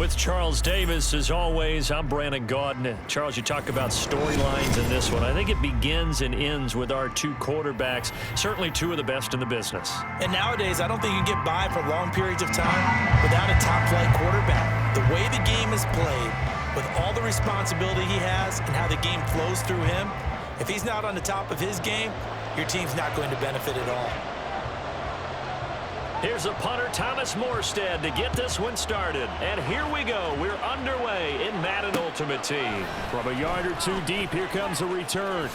With Charles Davis, as always, I'm Brandon Gaudin. Charles, you talk about storylines in this one. I think it begins and ends with our two quarterbacks, certainly two of the best in the business. And nowadays, I don't think you get by for long periods of time without a top-flight quarterback. The way the game is played, with all the responsibility he has and how the game flows through him, if he's not on the top of his game, your team's not going to benefit at all. Here's a punter, Thomas Morstead, to get this one started. And here we go. We're underway in Madden Ultimate Team. From a yard or two deep, here comes a return.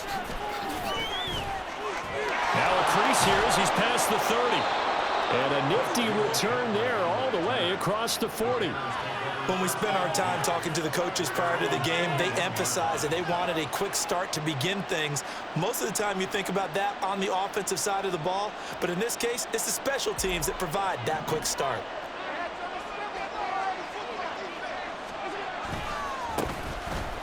Now a crease here as he's past the 30. And a nifty return there all the way across the 40. When we spent our time talking to the coaches prior to the game, they emphasized that they wanted a quick start to begin things. Most of the time you think about that on the offensive side of the ball, but in this case, it's the special teams that provide that quick start.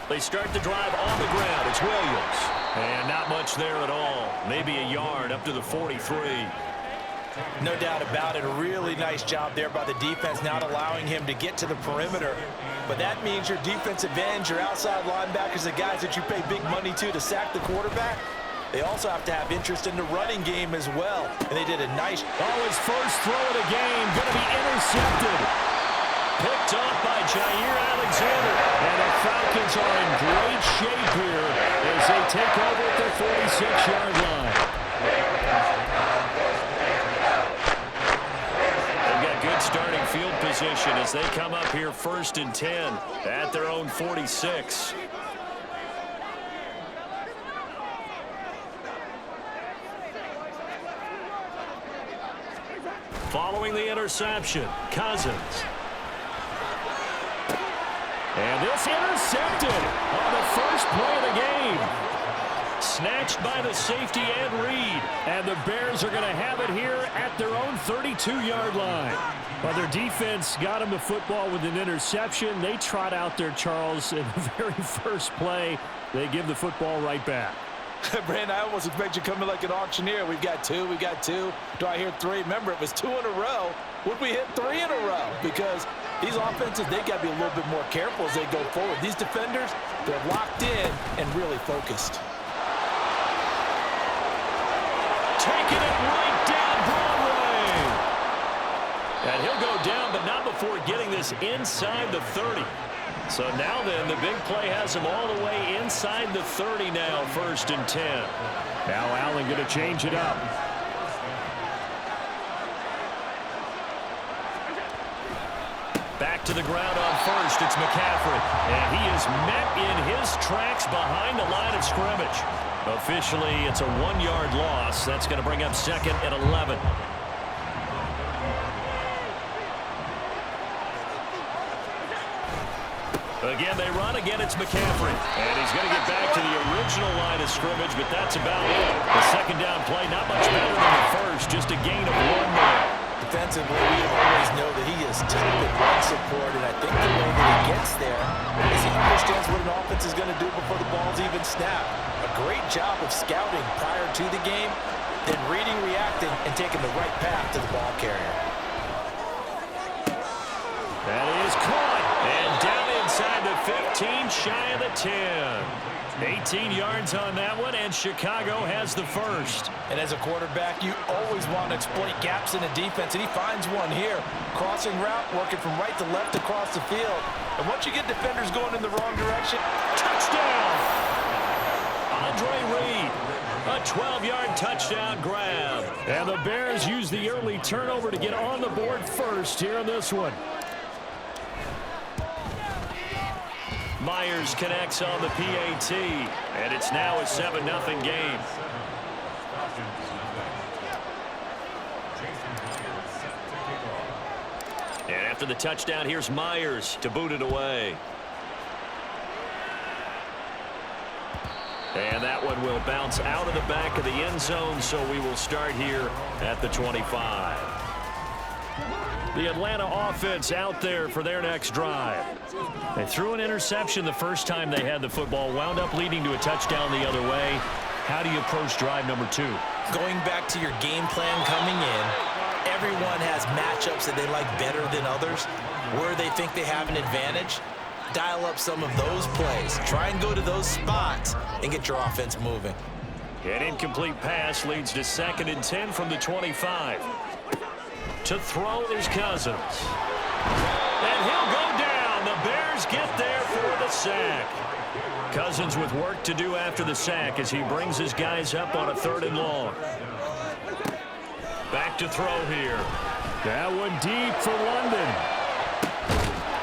They start the drive on the ground. It's Williams. And not much there at all. Maybe a yard up to the 43. No doubt about it. A really nice job there by the defense, not allowing him to get to the perimeter. But that means your defensive ends, your outside linebackers, the guys that you pay big money to sack the quarterback, they also have to have interest in the running game as well. And they did a nice... Oh, his first throw of the game going to be intercepted. Picked off by Jair Alexander. And the Falcons are in great shape here as they take over at their 46-yard line. Starting field position as they come up here 1st and 10 at their own 46. Following the interception, Cousins. And this intercepted on the first play of the game. Snatched by the safety Ed Reed. And the Bears are going to have it here at their own 32-yard line. Well, their defense got them the football with an interception. They trot out there, Charles, in the very first play. They give the football right back. Brandon, I almost expect you coming like an auctioneer. We've got two. Do I hear three? Remember, it was 2 in a row. Would we hit 3 in a row? Because these offenses, they got to be a little bit more careful as they go forward. These defenders, they're locked in and really focused. Taking it right down Broadway. And he'll go down, but not before getting this inside the 30. So now then, the big play has him all the way inside the 30 now, 1st and 10. Now Allen going to change it up. Back to the ground on 1st, it's McCaffrey. And he is met in his tracks behind the line of scrimmage. Officially, it's a 1-yard loss. That's going to bring up 2nd and 11. Again, they run. Again, it's McCaffrey. And he's going to get back to the original line of scrimmage, but that's about it. The second down play, not much better than the first. Just a gain of 1 there. Defensively, we always know that he is tough in run support, and I think the way that he gets there is he understands what an offense is going to do before the ball's even snapped. A great job of scouting prior to the game, then reading, reacting, and taking the right path to the ball carrier. That is caught, and down inside the 15, shy of the 10. 18 yards on that one, and Chicago has the first. And as a quarterback, you always want to exploit gaps in the defense, and he finds one here. Crossing route, working from right to left across the field. And once you get defenders going in the wrong direction, touchdown! Andre Reed, a 12-yard touchdown grab. And the Bears use the early turnover to get on the board first here in this one. Myers connects on the PAT, and it's now a 7-0 game. And after the touchdown, here's Myers to boot it away. And that one will bounce out of the back of the end zone, so we will start here at the 25. The Atlanta offense out there for their next drive. They threw an interception the first time they had the football, wound up leading to a touchdown the other way. How do you approach drive number 2? Going back to your game plan coming in, Everyone has matchups that they like better than others, where they think they have an advantage. Dial up some of those plays. Try and go to those spots and get your offense moving. An incomplete pass leads to 2nd and 10 from the 25. To throw is Cousins. And he'll go down. The Bears get there for the sack. Cousins with work to do after the sack as he brings his guys up on a 3rd and long. Back to throw here. That one deep for London.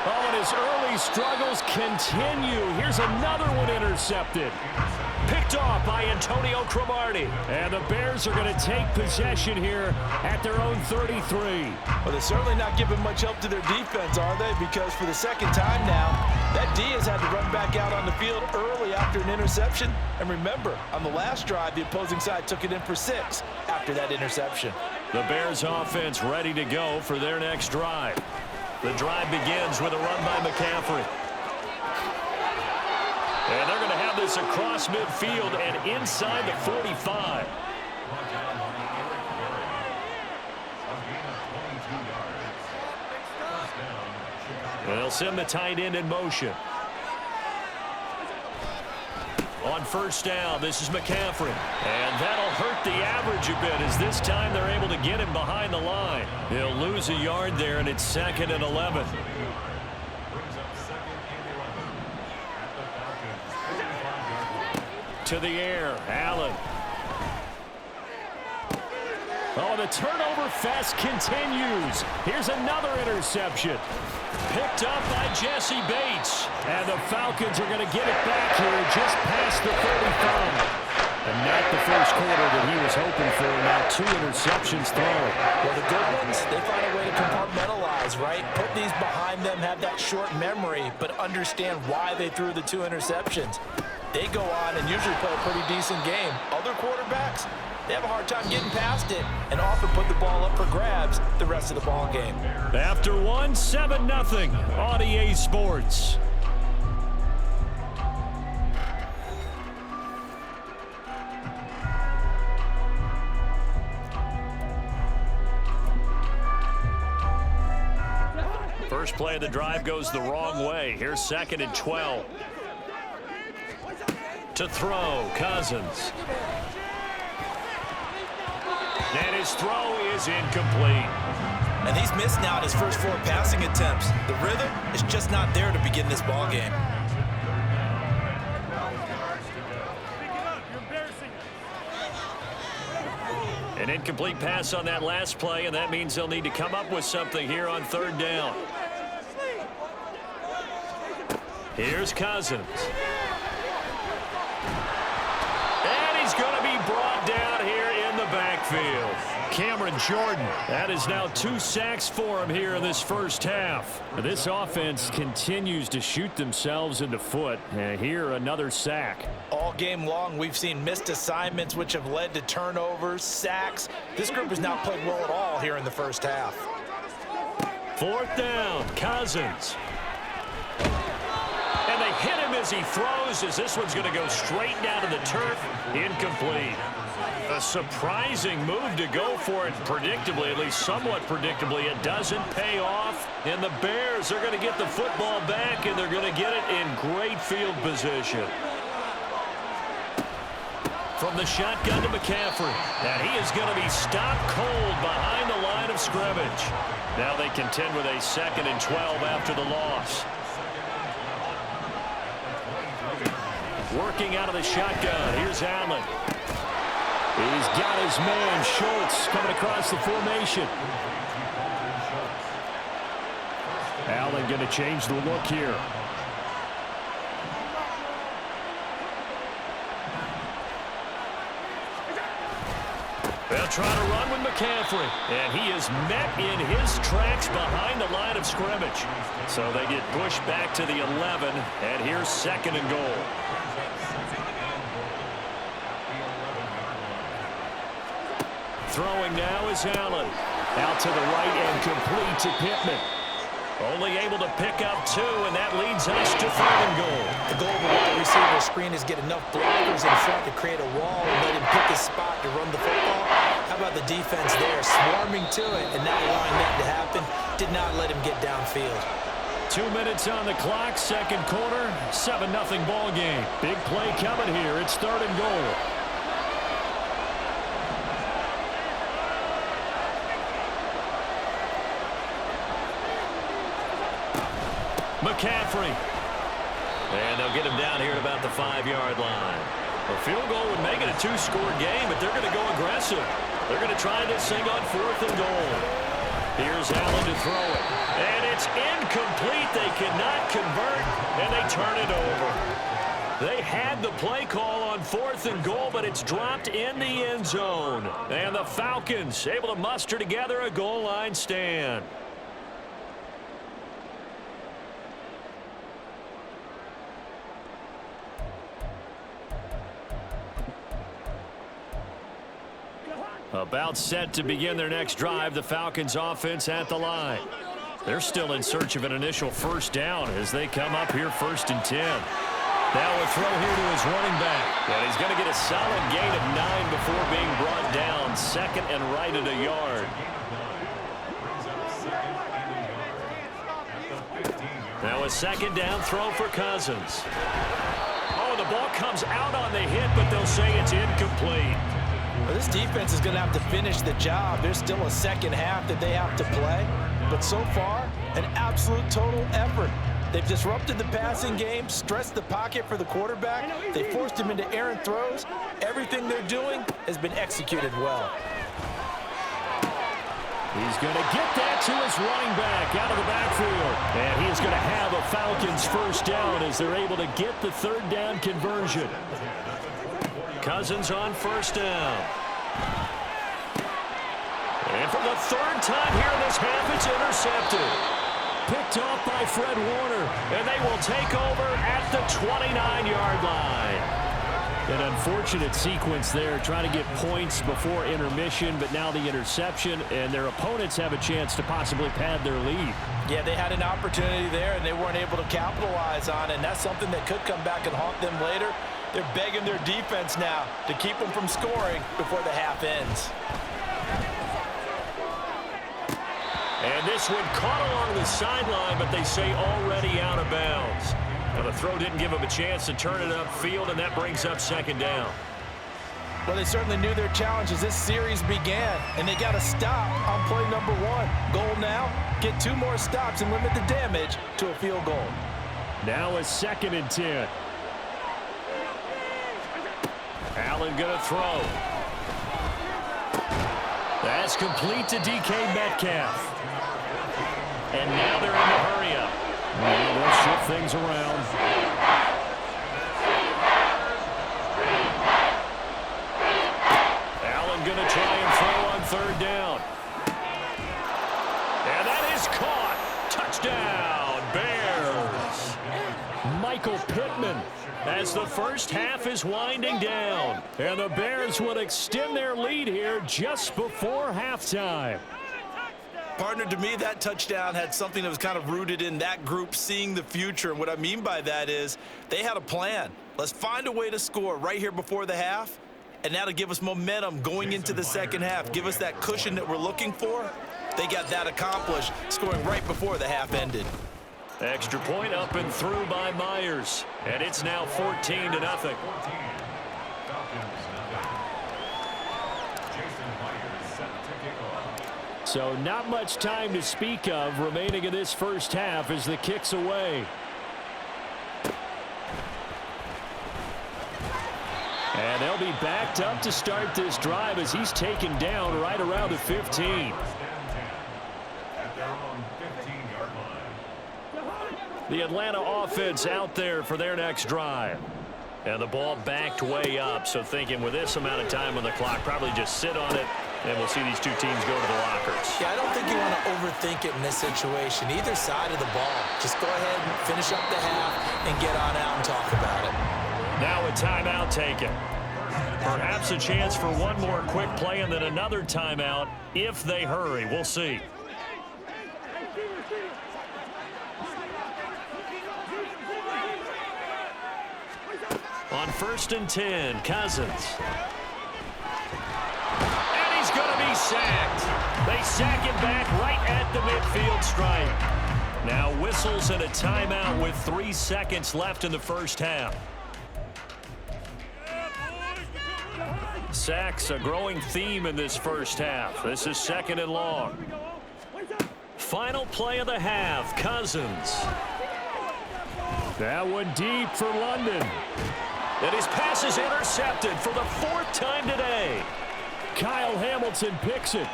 Oh, and his early struggles continue. Here's another one intercepted. Picked off by Antonio Cromartie. And the Bears are going to take possession here at their own 33. Well, they're certainly not giving much help to their defense, are they? Because for the 2nd time now, that D has had to run back out on the field early after an interception. And remember, on the last drive, the opposing side took it in for 6 after that interception. The Bears offense ready to go for their next drive. The drive begins with a run by McCaffrey. And they're going to have this across midfield and inside the 45. And they'll send the tight end in motion. On 1st down, this is McCaffrey. And that'll hurt the average a bit as this time they're able to get him behind the line. He'll lose a yard there, and it's 2nd and 11. To the air, Allen. Oh, the turnover fest continues. Here's another interception. Picked up by Jesse Bates. And the Falcons are going to get it back here just past the 35. And not the first quarter that he was hoping for. Now 2 interceptions thrown. Well, the good ones, they find a way to compartmentalize, right? Put these behind them, have that short memory, but understand why they threw the 2 interceptions. They go on and usually play a pretty decent game. Other quarterbacks, they have a hard time getting past it and often put the ball up for grabs the rest of the ball game. After 1, 7-0 on EA Sports. First play of the drive goes the wrong way. Here's 2nd and 12. To throw, Cousins. And his throw is incomplete. And he's missed now his first 4 passing attempts. The rhythm is just not there to begin this ball game. An incomplete pass on that last play, and that means they'll need to come up with something here on 3rd down. Here's Cousins. And he's going to be brought down here in the backfield. Cameron Jordan, that is now 2 sacks for him here in this first half. This offense continues to shoot themselves in the foot. And here, another sack. All game long, we've seen missed assignments, which have led to turnovers, sacks. This group has not played well at all here in the first half. 4th down, Cousins. And they hit him as he throws, as this one's going to go straight down to the turf. Incomplete. A surprising move to go for it predictably, at least somewhat predictably. It doesn't pay off, and the Bears are going to get the football back, and they're going to get it in great field position. From the shotgun to McCaffrey, and he is going to be stopped cold behind the line of scrimmage. Now they contend with a 2nd and 12 after the loss. Working out of the shotgun, here's Allen. He's got his man, Schultz, coming across the formation. Allen going to change the look here. They'll try to run with McCaffrey, and he is met in his tracks behind the line of scrimmage. So they get pushed back to the 11, and here's 2nd and goal. Throwing now is Allen. Out to the right and complete to Pittman. Only able to pick up 2, and that leads us to 3rd and goal. The goal of a wide receiver screen is get enough blockers in front to create a wall and let him pick his spot to run the football. How about the defense there, swarming to it and not allowing that to happen? Did not let him get downfield. 2 minutes on the clock, second quarter, 7-0 ball game. Big play coming here. It's 3rd and goal. McCaffrey. And they'll get him down here at about the 5-yard line. A field goal would make it a 2-score game, but they're going to go aggressive. They're going to try this thing on 4th and goal. Here's Allen to throw it. And it's incomplete. They cannot convert, and they turn it over. They had the play call on 4th and goal, but it's dropped in the end zone. And the Falcons able to muster together a goal line stand. About set to begin their next drive, the Falcons offense at the line. They're still in search of an initial first down as they come up here 1st and 10. Now a throw here to his running back. And he's going to get a solid gain of 9 before being brought down. 2nd and right at a yard. Now a 2nd down throw for Cousins. Oh, the ball comes out on the hit, but they'll say it's incomplete. Well, this defense is going to have to finish the job. There's still a second half that they have to play. But so far, an absolute total effort. They've disrupted the passing game, stressed the pocket for the quarterback. They forced him into errant throws. Everything they're doing has been executed well. He's going to get that to his running back out of the backfield. And he is going to have a Falcons first down as they're able to get the 3rd down conversion. Cousins on 1st down. And for the 3rd time here in this half, it's intercepted. Picked off by Fred Warner, and they will take over at the 29-yard line. An unfortunate sequence there, trying to get points before intermission, but now the interception, and their opponents have a chance to possibly pad their lead. Yeah, they had an opportunity there, and they weren't able to capitalize on it, and that's something that could come back and haunt them later. They're begging their defense now to keep them from scoring before the half ends. And this one caught along the sideline, but they say already out of bounds. Now the throw didn't give them a chance to turn it upfield, and that brings up 2nd down. Well, they certainly knew their challenge as this series began, and they got to stop on play number 1. Goal now, get 2 more stops and limit the damage to a field goal. Now a 2nd and 10. Allen going to throw. That's complete to DK Metcalf. And now they're in the hurry-up. Well, they'll shift things around. Allen going to try and throw on 3rd down. And that is caught. Touchdown, Bears. Michael Pittman as the first half is winding down. And the Bears will extend their lead here just before halftime. Partner, to me, that touchdown had something that was kind of rooted in that group seeing the future. And what I mean by that is they had a plan. Let's find a way to score right here before the half. And that'll give us momentum going into the second half. Give us that cushion that we're looking for. They got that accomplished, scoring right before the half ended. Extra point up and through by Myers. And it's now 14-0. So not much time to speak of remaining in this first half as the kick's away. And they'll be backed up to start this drive as he's taken down right around the 15. The Atlanta offense out there for their next drive. And the ball backed way up, so thinking with this amount of time on the clock, probably just sit on it, and we'll see these two teams go to the lockers. Yeah, I don't think you want to overthink it in this situation. Either side of the ball. Just go ahead and finish up the half and get on out and talk about it. Now a timeout taken. Perhaps a chance for one more quick play and then another timeout if they hurry. We'll see. On 1st and 10, Cousins. And he's sacked. They sack him back right at the midfield stripe. Now whistles and a timeout with 3 seconds left in the first half. Sacks, a growing theme in this first half. This is 2nd and long. Final play of the half, Cousins. That one deep for London. And his pass is intercepted for the 4th time today. Kyle Hamilton picks it.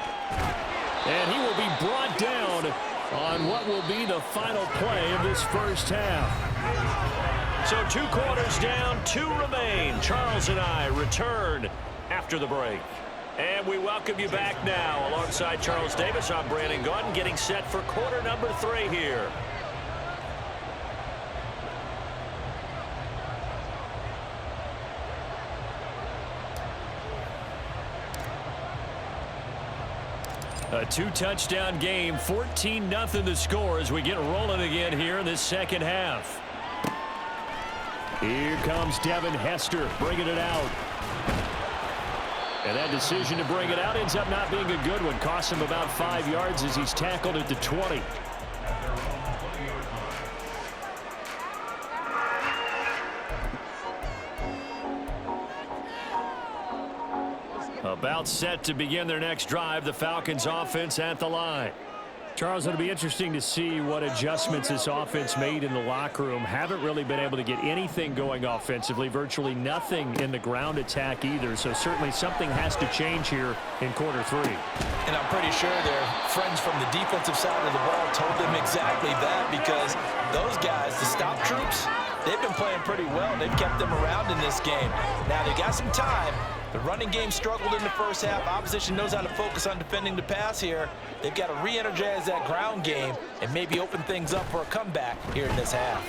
And he will be brought down on what will be the final play of this first half. So 2 quarters down, 2 remain. Charles and I return after the break. And we welcome you back now. Alongside Charles Davis, I'm Brandon Gaudin, getting set for quarter number 3 here. A 2-touchdown game, 14-0 the score as we get rolling again here in this second half. Here comes Devin Hester bringing it out. And that decision to bring it out ends up not being a good one. Costs him about 5 yards as he's tackled at the 20. About set to begin their next drive, the Falcons offense at the line. Charles, it'll be interesting to see what adjustments this offense made in the locker room. Haven't really been able to get anything going offensively, virtually nothing in the ground attack either. So certainly something has to change here in quarter 3. And I'm pretty sure their friends from the defensive side of the ball told them exactly that, because those guys, the stop troops, they've been playing pretty well. They've kept them around in this game. Now they got some time. The running game struggled in the first half. Opposition knows how to focus on defending the pass here. They've got to re-energize that ground game and maybe open things up for a comeback here in this half.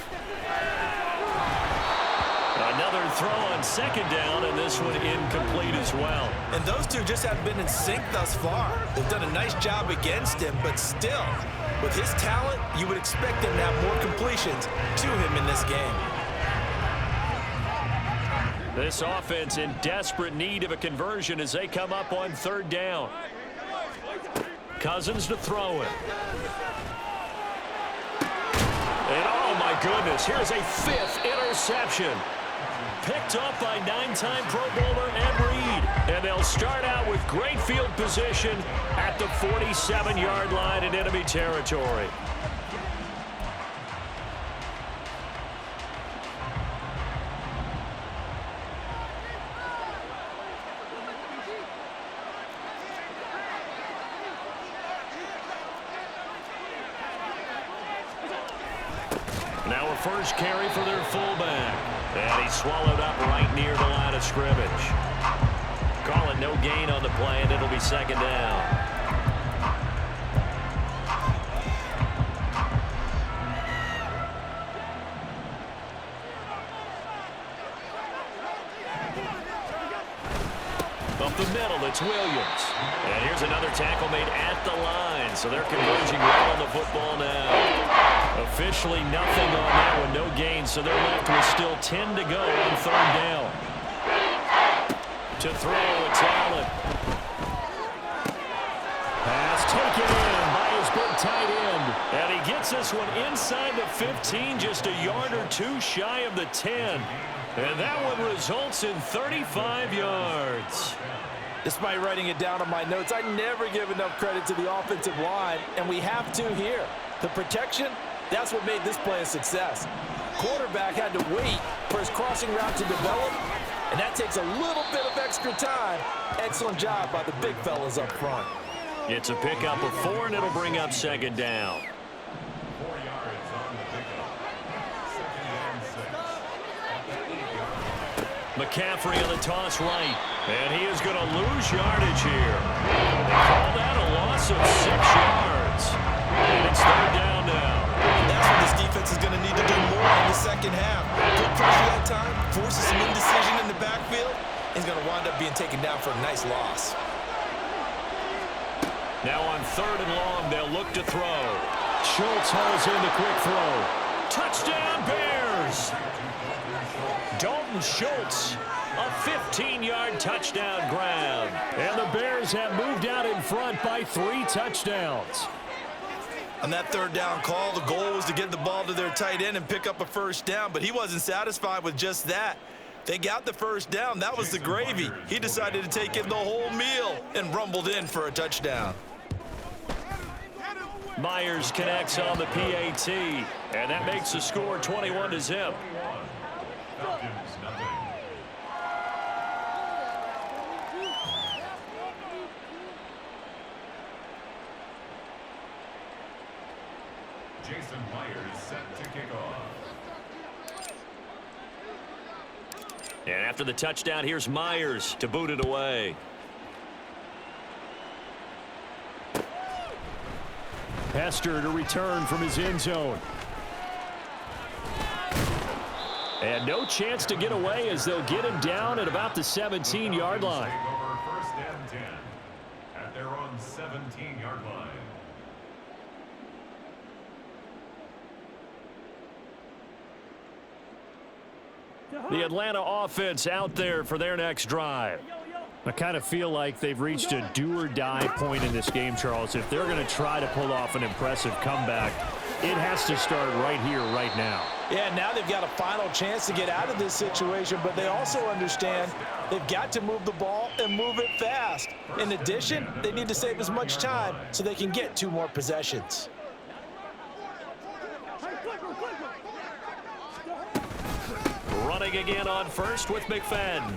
Another throw on 2nd down, and this one incomplete as well. And those two just haven't been in sync thus far. They've done a nice job against him, but still, with his talent, you would expect him to have more completions to him in this game. This offense in desperate need of a conversion as they come up on 3rd down. Cousins to throw it. And oh my goodness, here's a 5th interception. Picked up by 9-time Pro Bowler Ed Reed. And they'll start out with great field position at the 47-yard line in enemy territory. Now a first carry for their fullback. And he's swallowed up right near the line of scrimmage. Call it no gain on the play, and it'll be 2nd down. Up the middle, it's Williams. And here's another tackle made at the line. So they're converging well on the football now. Officially nothing on that one, no gain, so they're left with still 10 to go on 3rd down. To throw, it's Allen. Pass taken in by his big tight end. And he gets this one inside the 15, just a yard or 2 shy of the 10. And that one results in 35 yards. Despite writing it down on my notes, I never give enough credit to the offensive line, and we have to here. The protection, that's what made this play a success. Quarterback had to wait for his crossing route to develop, and that takes a little bit of extra time. Excellent job by the big fellas up front. It's a pickup of 4, and it'll bring up 2nd down. McCaffrey on the toss right, and he is going to lose yardage here. They call that a loss of 6 yards. And it's 3rd down now. And that's what this defense is going to need to do more in the second half. Good pressure that time, forces some indecision in the backfield. He's going to wind up being taken down for a nice loss. Now on 3rd and long, they'll look to throw. Schultz holds in the quick throw. Touchdown, Bears! Dalton Schultz, a 15-yard touchdown grab. And the Bears have moved out in front by 3 touchdowns. On that third down call, the goal was to get the ball to their tight end and pick up a first down, but he wasn't satisfied with just that. They got the first down. That was the gravy. He decided to take in the whole meal and rumbled in for a touchdown. Myers connects on the PAT, and that makes the score 21-0. Jason Myers set to kick off. And after the touchdown, here's Myers to boot it away. Hester to return from his end zone. And no chance to get away as they'll get him down at about the 17-yard line. First and 10 at their own 17-yard line. The Atlanta offense out there for their next drive. I kind of feel like they've reached a do-or-die point in this game, Charles. If they're going to try to pull off an impressive comeback, it has to start right here, right now. Yeah, now they've got a final chance to get out of this situation, but they also understand they've got to move the ball and move it fast. In addition, they need to save as much time so they can get 2 more possessions. Running again on first with McFadden.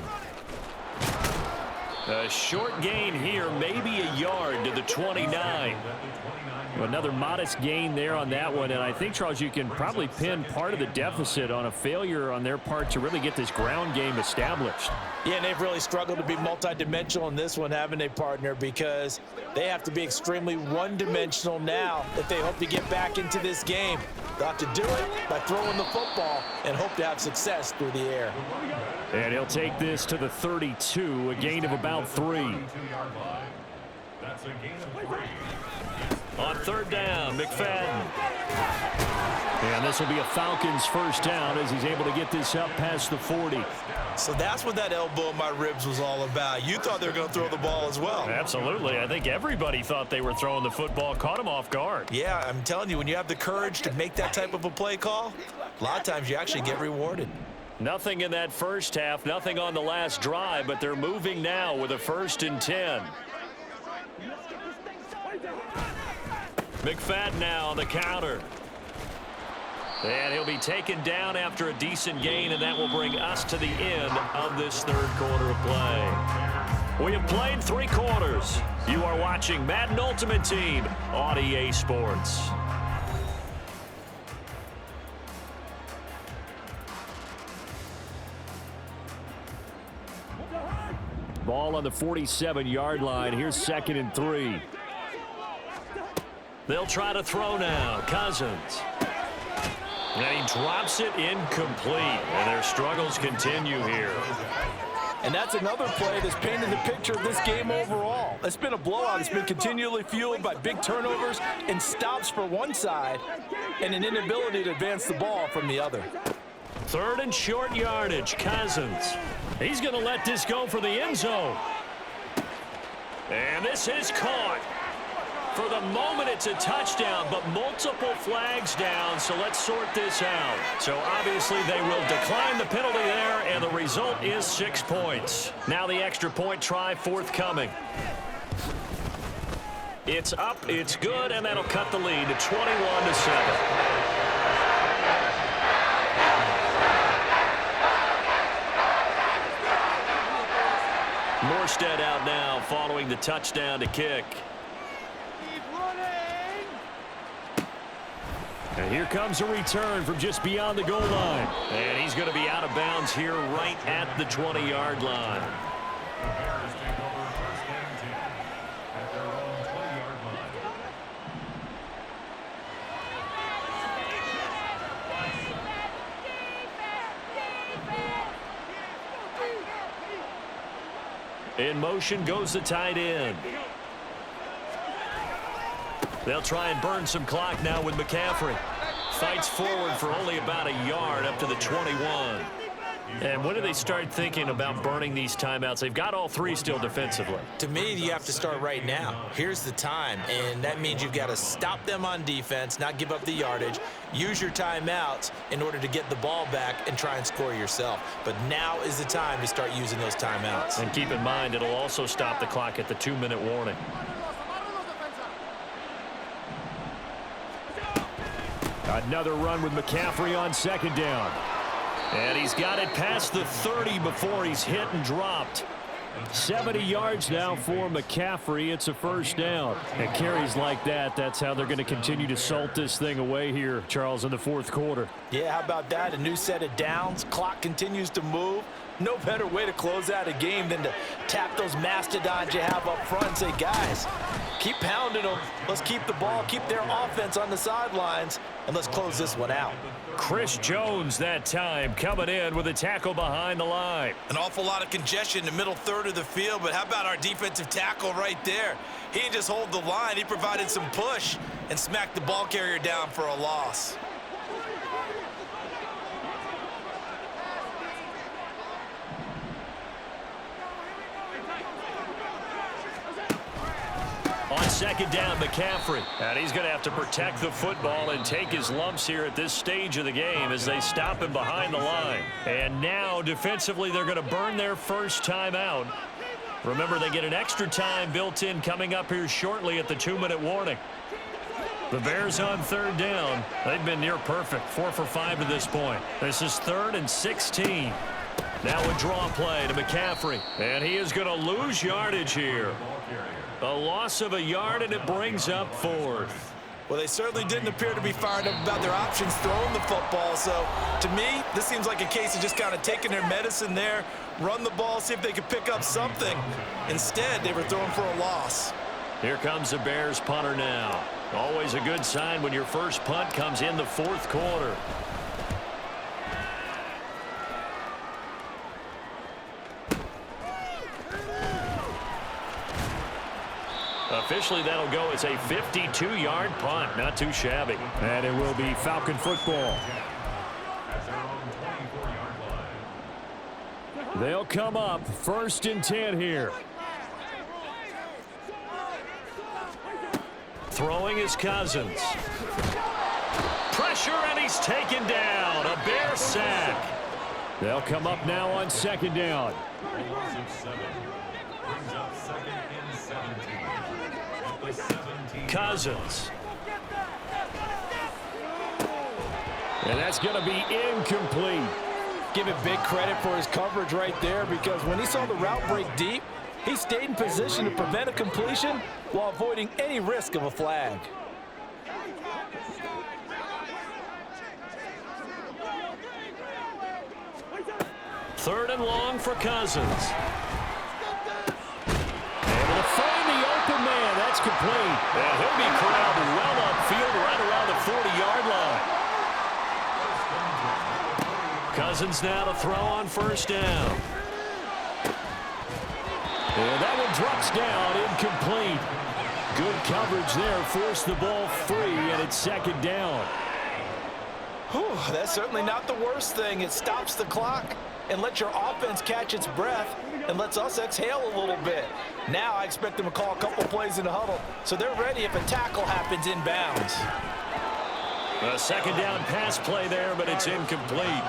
A short gain here, maybe a yard to the 29. Another modest gain there on that one, and I think, Charles, you can probably pin part of the deficit on a failure on their part to really get this ground game established. Yeah, and they've really struggled to be multidimensional in this one, haven't they, partner? Because they have to be extremely one-dimensional now if they hope to get back into this game. They'll have to do it by throwing the football and hope to have success through the air. And he'll take this to the 32, a gain of about 3. That's a gain of 3. On third down, McFadden. And this will be a Falcons first down as he's able to get this up past the 40. So that's what that elbow in my ribs was all about. You thought they were going to throw the ball as well. Absolutely. I think everybody thought they were throwing the football, caught him off guard. Yeah, I'm telling you, when you have the courage to make that type of a play call, a lot of times you actually get rewarded. Nothing in that first half, nothing on the last drive, but they're moving now with a 1st and 10. McFadden now on the counter. And he'll be taken down after a decent gain, and that will bring us to the end of this third quarter of play. We have played 3 quarters. You are watching Madden Ultimate Team on EA Sports. Ball on the 47-yard line. Here's 2nd and 3. They'll try to throw now. Cousins. And he drops it incomplete. And their struggles continue here. And that's another play that's painted the picture of this game overall. It's been a blowout. It's been continually fueled by big turnovers and stops for one side and an inability to advance the ball from the other. 3rd and short yardage. Cousins. He's going to let this go for the end zone. And this is caught. For the moment, it's a touchdown, but multiple flags down, so let's sort this out. So obviously they will decline the penalty there, and the result is 6 points. Now the extra point try forthcoming. It's up, it's good, and that'll cut the lead to 21-7. Morstead out now following the touchdown to kick. And here comes a return from just beyond the goal line. And he's going to be out of bounds here right at the 20-yard line. The Bears take over 1st and 10 at their own 20-yard line. In motion goes the tight end. They'll try and burn some clock now with McCaffrey. Fights forward for only about a yard up to the 21. And when do they start thinking about burning these timeouts? They've got all three still defensively. To me, you have to start right now. Here's the time, and that means you've got to stop them on defense, not give up the yardage, use your timeouts in order to get the ball back and try and score yourself. But now is the time to start using those timeouts. And keep in mind, it'll also stop the clock at the 2-minute warning. Another run with McCaffrey on second down. And he's got it past the 30 before he's hit and dropped. 70 yards now for McCaffrey. It's a first down. And carries like that, that's how they're going to continue to salt this thing away here, Charles, in the fourth quarter. Yeah, how about that? A new set of downs. Clock continues to move. No better way to close out a game than to tap those mastodons you have up front and say, guys, keep pounding them. Let's keep the ball, keep their offense on the sidelines, and let's close this one out. Chris Jones that time coming in with a tackle behind the line. An awful lot of congestion in the middle third of the field, but how about our defensive tackle right there? He didn't just hold the line. He provided some push and smacked the ball carrier down for a loss. On second down, McCaffrey. And he's going to have to protect the football and take his lumps here at this stage of the game as they stop him behind the line. And now, defensively, they're going to burn their first time out. Remember, they get an extra time built in coming up here shortly at the 2-minute warning. The Bears on third down. They've been near perfect, 4 for 5 to this point. This is 3rd and 16. Now a draw play to McCaffrey. And he is going to lose yardage here. A loss of a yard, and it brings up 4th. Well, they certainly didn't appear to be fired up about their options throwing the football. So, to me, this seems like a case of just kind of taking their medicine there, run the ball, see if they could pick up something. Instead, they were throwing for a loss. Here comes the Bears punter now. Always a good sign when your first punt comes in the fourth quarter. Officially, that'll go as a 52-yard punt. Not too shabby. And it will be Falcon football. They'll come up 1st and 10 here. Throwing is Cousins. Pressure, and he's taken down. A Bear sack. They'll come up now on second down. Cousins. And that's going to be incomplete. Give it big credit for his coverage right there, because when he saw the route break deep, he stayed in position to prevent a completion while avoiding any risk of a flag. Third and long for Cousins. Able to find the open man. That's complete. And he'll be corralled well upfield right around the 40-yard line. Cousins now to throw on first down. And that one drops down, incomplete. Good coverage there, forced the ball free, and it's second down. Whew, that's certainly not the worst thing. It stops the clock and lets your offense catch its breath and lets us exhale a little bit. Now I expect them to call a couple plays in the huddle, so they're ready if a tackle happens inbounds. A second down pass play there, but it's incomplete.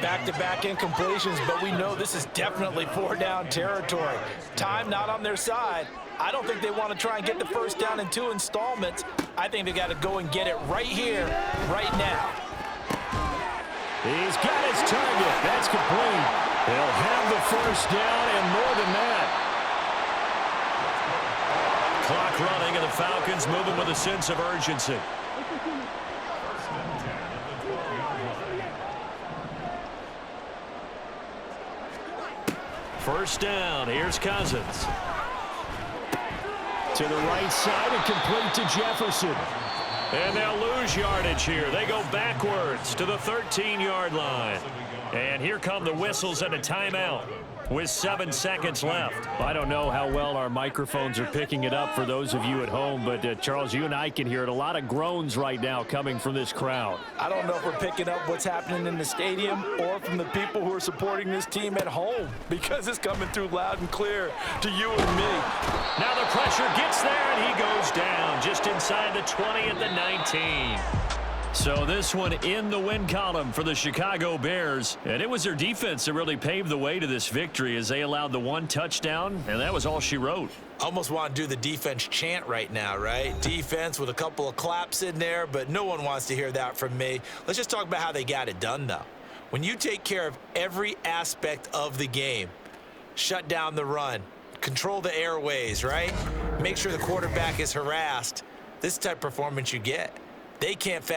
Back-to-back incompletions, but we know this is definitely 4-down territory. Time not on their side. I don't think they want to try and get the first down in 2 installments. I think they got to go and get it right here, right now. He's got his target. That's complete. They'll have the first down and more than that. Clock running, and the Falcons moving with a sense of urgency. First down. Here's Cousins. To the right side and complete to Jefferson. And they'll lose yardage here. They go backwards to the 13-yard line. And here come the whistles and a timeout. with 7 seconds left. I don't know how well our microphones are picking it up for those of you at home, but Charles, you and I can hear it. A lot of groans right now coming from this crowd. I don't know if we're picking up what's happening in the stadium or from the people who are supporting this team at home, because it's coming through loud and clear to you and me. Now the pressure gets there, and he goes down just inside the 20 at the 19. So this one in the win column for the Chicago Bears. And it was their defense that really paved the way to this victory as they allowed the 1 touchdown, and that was all she wrote. Almost want to do the defense chant right now, right? Defense with a couple of claps in there, but no one wants to hear that from me. Let's just talk about how they got it done, though. When you take care of every aspect of the game, shut down the run, control the airways, right? Make sure the quarterback is harassed. This type of performance you get. They can't fashion